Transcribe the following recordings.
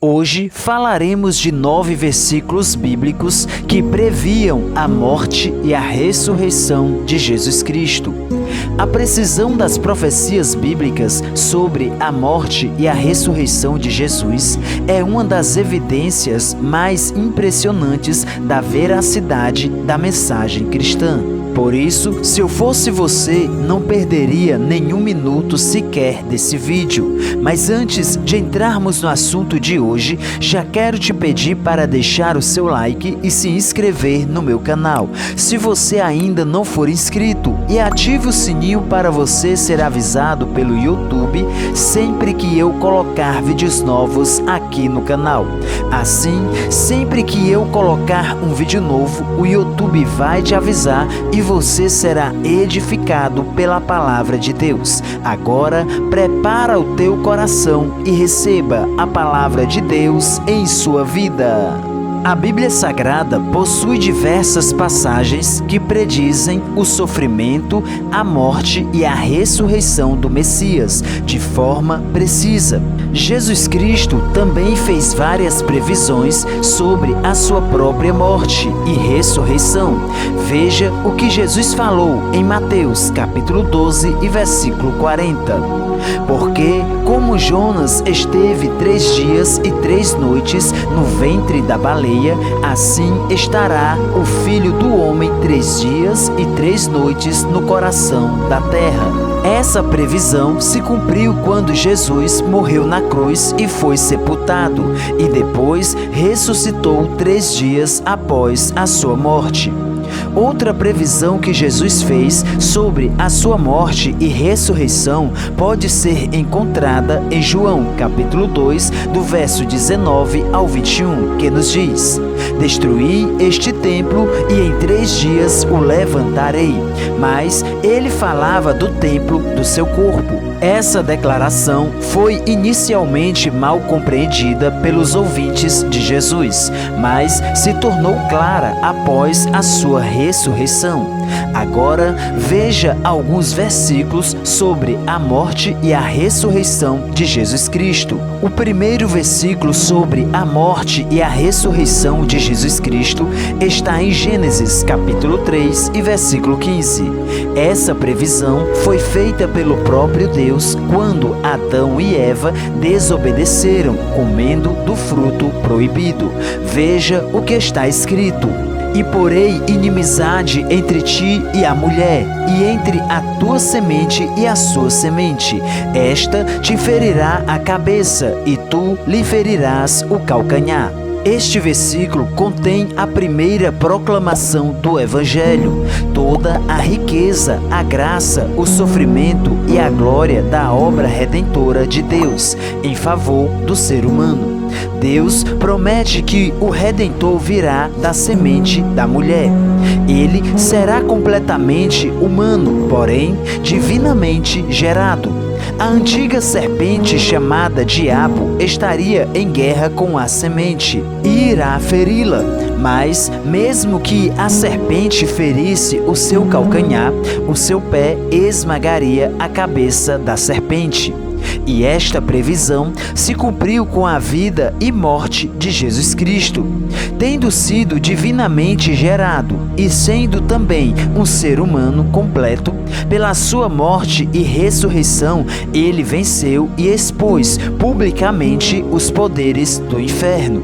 Hoje falaremos de 9 versículos bíblicos que previam a morte e a ressurreição de Jesus Cristo. A precisão das profecias bíblicas sobre a morte e a ressurreição de Jesus é uma das evidências mais impressionantes da veracidade da mensagem cristã. Por isso, se eu fosse você, não perderia nenhum minuto sequer desse vídeo. Mas antes de entrarmos no assunto de hoje, já quero te pedir para deixar o seu like e se inscrever no meu canal, se você ainda não for inscrito, e ative o sininho para você ser avisado pelo YouTube sempre que eu colocar vídeos novos aqui no canal. Assim, sempre que eu colocar um vídeo novo, o YouTube vai te avisar e você será edificado pela palavra de Deus. Agora, prepara o teu coração e receba a palavra de Deus em sua vida. A Bíblia Sagrada possui diversas passagens que predizem o sofrimento, a morte e a ressurreição do Messias de forma precisa. Jesus Cristo também fez várias previsões sobre a sua própria morte e ressurreição. Veja o que Jesus falou em Mateus capítulo 12 e versículo 40. Porque, como Jonas esteve 3 dias e 3 noites no ventre da baleia, assim estará o Filho do Homem 3 dias e 3 noites no coração da terra. Essa previsão se cumpriu quando Jesus morreu na cruz e foi sepultado, e depois ressuscitou 3 dias após a sua morte. Outra previsão que Jesus fez sobre a sua morte e ressurreição pode ser encontrada em João, capítulo 2, do verso 19 ao 21, que nos diz: Destruí este templo e em 3 dias o levantarei. Mas ele falava do templo do seu corpo. Essa declaração foi inicialmente mal compreendida pelos ouvintes de Jesus, mas se tornou clara após a sua ressurreição. Agora, veja alguns versículos sobre a morte e a ressurreição de Jesus Cristo. O primeiro versículo sobre a morte e a ressurreição de Jesus Cristo está em Gênesis, capítulo 3 e versículo 15. Essa previsão foi feita pelo próprio Deus quando Adão e Eva desobedeceram, comendo do fruto proibido. Veja o que está escrito: E porei inimizade entre ti e a mulher, e entre a tua semente e a sua semente. Esta te ferirá a cabeça, e tu lhe ferirás o calcanhar. Este versículo contém a primeira proclamação do Evangelho, toda a riqueza, a graça, o sofrimento e a glória da obra redentora de Deus em favor do ser humano. Deus promete que o Redentor virá da semente da mulher. Ele será completamente humano, porém divinamente gerado. A antiga serpente chamada Diabo estaria em guerra com a semente e irá feri-la. Mas, mesmo que a serpente ferisse o seu calcanhar, o seu pé esmagaria a cabeça da serpente. E esta previsão se cumpriu com a vida e morte de Jesus Cristo. Tendo sido divinamente gerado e sendo também um ser humano completo, pela sua morte e ressurreição, ele venceu e expôs publicamente os poderes do inferno.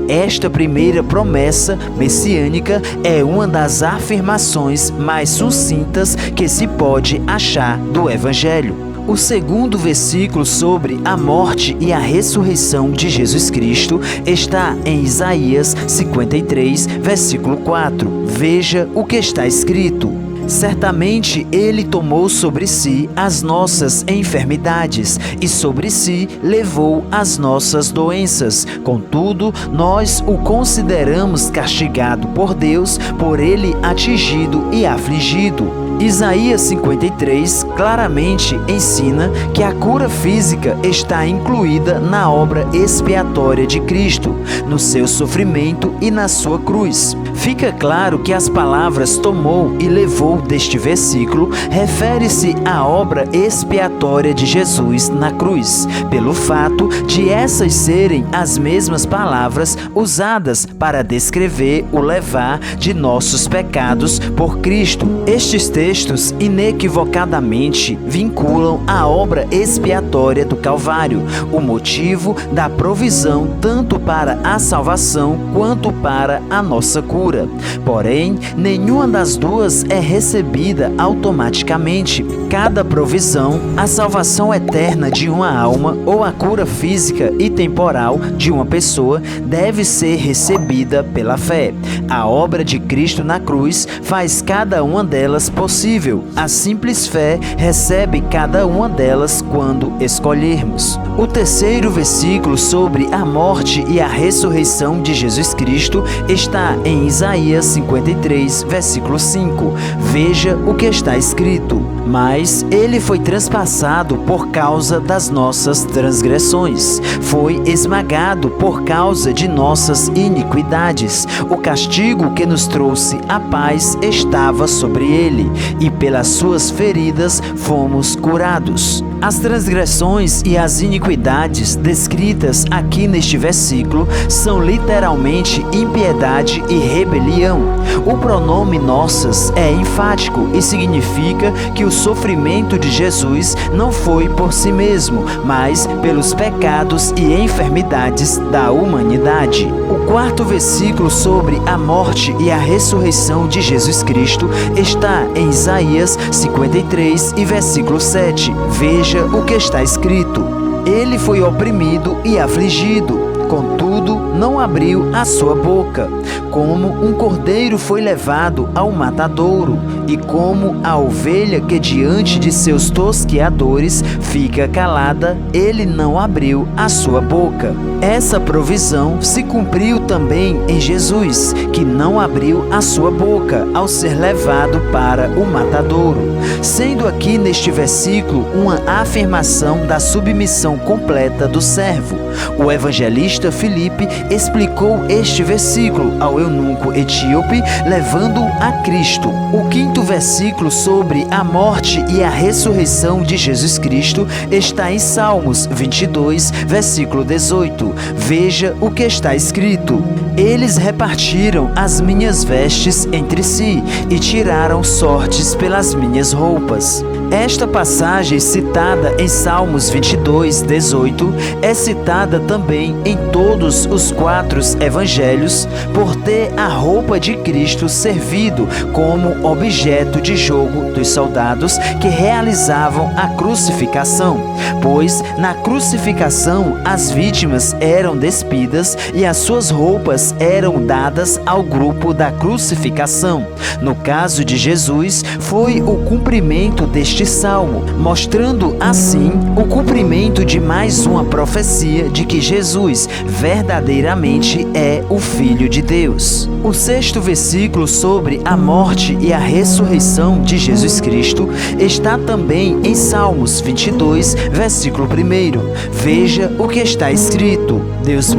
Esta primeira promessa messiânica é uma das afirmações mais sucintas que se pode achar do Evangelho. O segundo versículo sobre a morte e a ressurreição de Jesus Cristo está em Isaías 53, versículo 4. Veja o que está escrito: Certamente ele tomou sobre si as nossas enfermidades e sobre si levou as nossas doenças. Contudo, nós o consideramos castigado por Deus, por ele atingido e afligido. Isaías 53 claramente ensina que a cura física está incluída na obra expiatória de Cristo, no seu sofrimento e na sua cruz. Fica claro que as palavras tomou e levou deste versículo refere-se à obra expiatória de Jesus na cruz, pelo fato de essas serem as mesmas palavras usadas para descrever o levar de nossos pecados por Cristo. Estes textos inequivocadamente vinculam a obra expiatória do Calvário, o motivo da provisão tanto para a salvação quanto para a nossa cura. Porém, nenhuma das duas é recebida automaticamente. Cada provisão, a salvação eterna de uma alma ou a cura física e temporal de uma pessoa, deve ser recebida pela fé. A obra de Cristo na cruz faz cada uma delas possível. A simples fé recebe cada uma delas quando escolhermos. O terceiro versículo sobre a morte e a ressurreição de Jesus Cristo está em Isaías 53, versículo 5. Veja o que está escrito: mas ele foi transpassado por causa das nossas transgressões, foi esmagado por causa de nossas iniquidades. O castigo que nos trouxe a paz estava sobre ele, e pelas suas feridas fomos curados. As transgressões e as iniquidades descritas aqui neste versículo são literalmente impiedade e rebelião. O pronome nossas é enfático e significa que o sofrimento de Jesus não foi por si mesmo, mas pelos pecados e enfermidades da humanidade. O quarto versículo sobre a morte e a ressurreição de Jesus Cristo está em Isaías 53 e versículo 7. Veja o que está escrito: ele foi oprimido e afligido, contudo não abriu a sua boca. Como um cordeiro foi levado ao matadouro, e como a ovelha que diante de seus tosqueadores fica calada, ele não abriu a sua boca. Essa provisão se cumpriu também em Jesus, que não abriu a sua boca ao ser levado para o matadouro, sendo aqui neste versículo uma afirmação da submissão completa do servo. O evangelista Filipe explicou este versículo ao eunuco etíope, levando-o a Cristo. O quinto versículo sobre a morte e a ressurreição de Jesus Cristo está em Salmos 22, versículo 18. Veja o que está escrito: eles repartiram as minhas vestes entre si e tiraram sortes pelas minhas roupas. Esta passagem citada em Salmos 22, 18 é citada também em todos os 4 evangelhos por ter a roupa de Cristo servido como objeto de jogo dos soldados que realizavam a crucificação, pois na crucificação as vítimas eram despidas e as suas roupas eram dadas ao grupo da crucificação. No caso de Jesus, foi o cumprimento deste salmo, mostrando assim o cumprimento de mais uma profecia de que Jesus verdadeiramente é o Filho de Deus. O sexto versículo sobre a morte e a ressurreição de Jesus Cristo está também em Salmos 22, versículo 1. Veja o que está escrito: Deus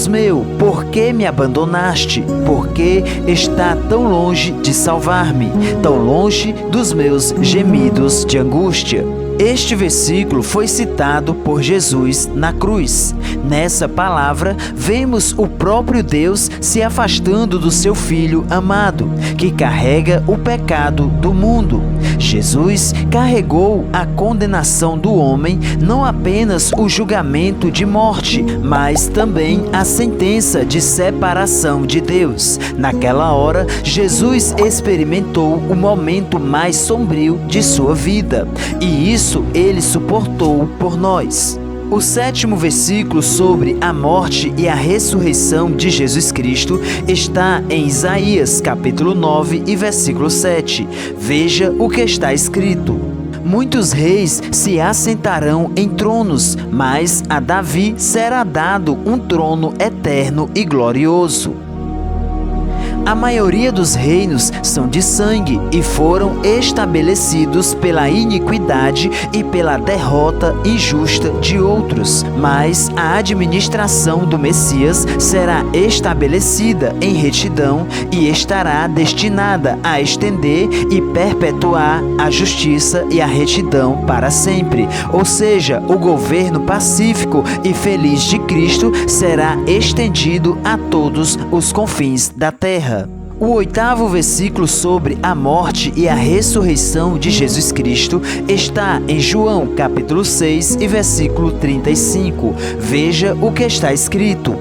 meu, por que me abandonaste? Por que está tão longe de salvar-me, tão longe dos meus gemidos de angústia? Este versículo foi citado por Jesus na cruz. Nessa palavra, vemos o próprio Deus se afastando do seu Filho amado, que carrega o pecado do mundo. Jesus carregou a condenação do homem, não apenas o julgamento de morte, mas também a sentença de separação de Deus. Naquela hora, Jesus experimentou o momento mais sombrio de sua vida, e isso ele suportou por nós. O sétimo versículo sobre a morte e a ressurreição de Jesus Cristo está em Isaías, capítulo 9 e versículo 7. Veja o que está escrito: muitos reis se assentarão em tronos, mas a Davi será dado um trono eterno e glorioso. A maioria dos reinos são de sangue e foram estabelecidos pela iniquidade e pela derrota injusta de outros. Mas a administração do Messias será estabelecida em retidão e estará destinada a estender e perpetuar a justiça e a retidão para sempre. Ou seja, o governo pacífico e feliz de Cristo será estendido a todos os confins da terra. O 8º versículo sobre a morte e a ressurreição de Jesus Cristo está em João capítulo 6 e versículo 35. Veja o que está escrito: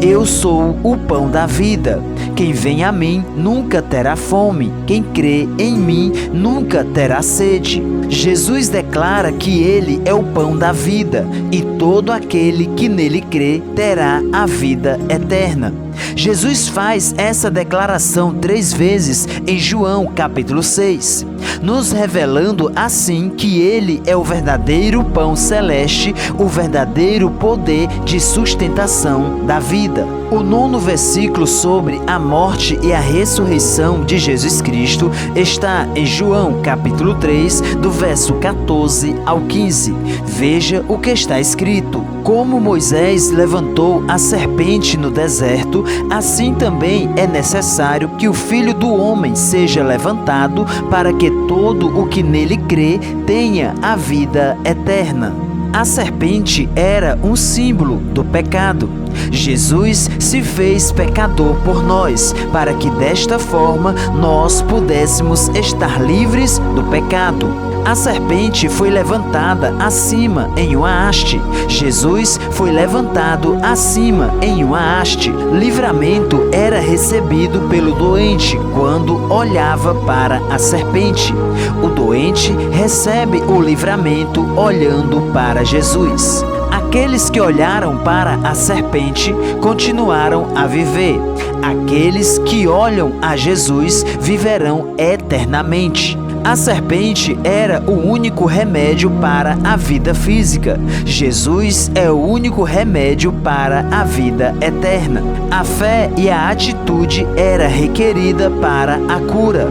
Eu sou o pão da vida. Quem vem a mim nunca terá fome. Quem crê em mim nunca terá sede. Jesus declara que ele é o pão da vida e todo aquele que nele crê terá a vida eterna. Jesus faz essa declaração 3 vezes em João capítulo 6, nos revelando assim que ele é o verdadeiro pão celeste, o verdadeiro poder de sustentação da vida. O 9º versículo sobre a morte e a ressurreição de Jesus Cristo está em João capítulo 3, do verso 14 ao 15. Veja o que está escrito: Como Moisés levantou a serpente no deserto, assim também é necessário que o Filho do Homem seja levantado, para que todo o que nele crê tenha a vida eterna. A serpente era um símbolo do pecado. Jesus se fez pecador por nós, para que desta forma nós pudéssemos estar livres do pecado. A serpente foi levantada acima em uma haste. Jesus foi levantado acima em uma haste. Livramento era recebido pelo doente quando olhava para a serpente. O doente recebe o livramento olhando para Jesus. Aqueles que olharam para a serpente continuaram a viver. Aqueles que olham a Jesus viverão eternamente. A serpente era o único remédio para a vida física. Jesus é o único remédio para a vida eterna. A fé e a atitude era requerida para a cura.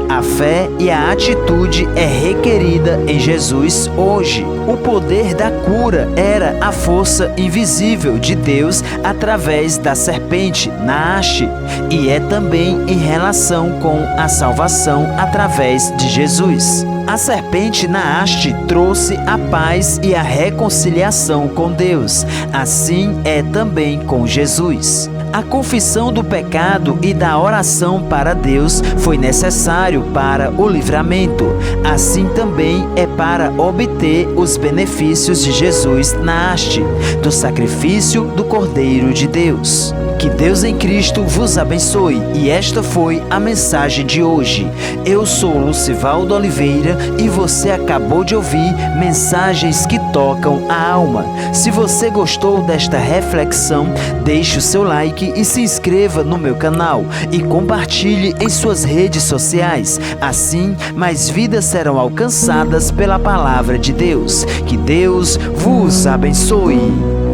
A fé e a atitude é requerida em Jesus hoje. O poder da cura era a força invisível de Deus através da serpente na haste, e é também em relação com a salvação através de Jesus. A serpente na haste trouxe a paz e a reconciliação com Deus. Assim é também com Jesus. A confissão do pecado e da oração para Deus foi necessário para o livramento. Assim também é para obter os benefícios de Jesus na haste, do sacrifício do Cordeiro de Deus. Que Deus em Cristo vos abençoe, e esta foi a mensagem de hoje. Eu sou Lucivaldo Oliveira e você acabou de ouvir mensagens que tocam a alma. Se você gostou desta reflexão, deixe o seu like e se inscreva no meu canal e compartilhe em suas redes sociais. Assim, mais vidas serão alcançadas pela palavra de Deus. Que Deus vos abençoe.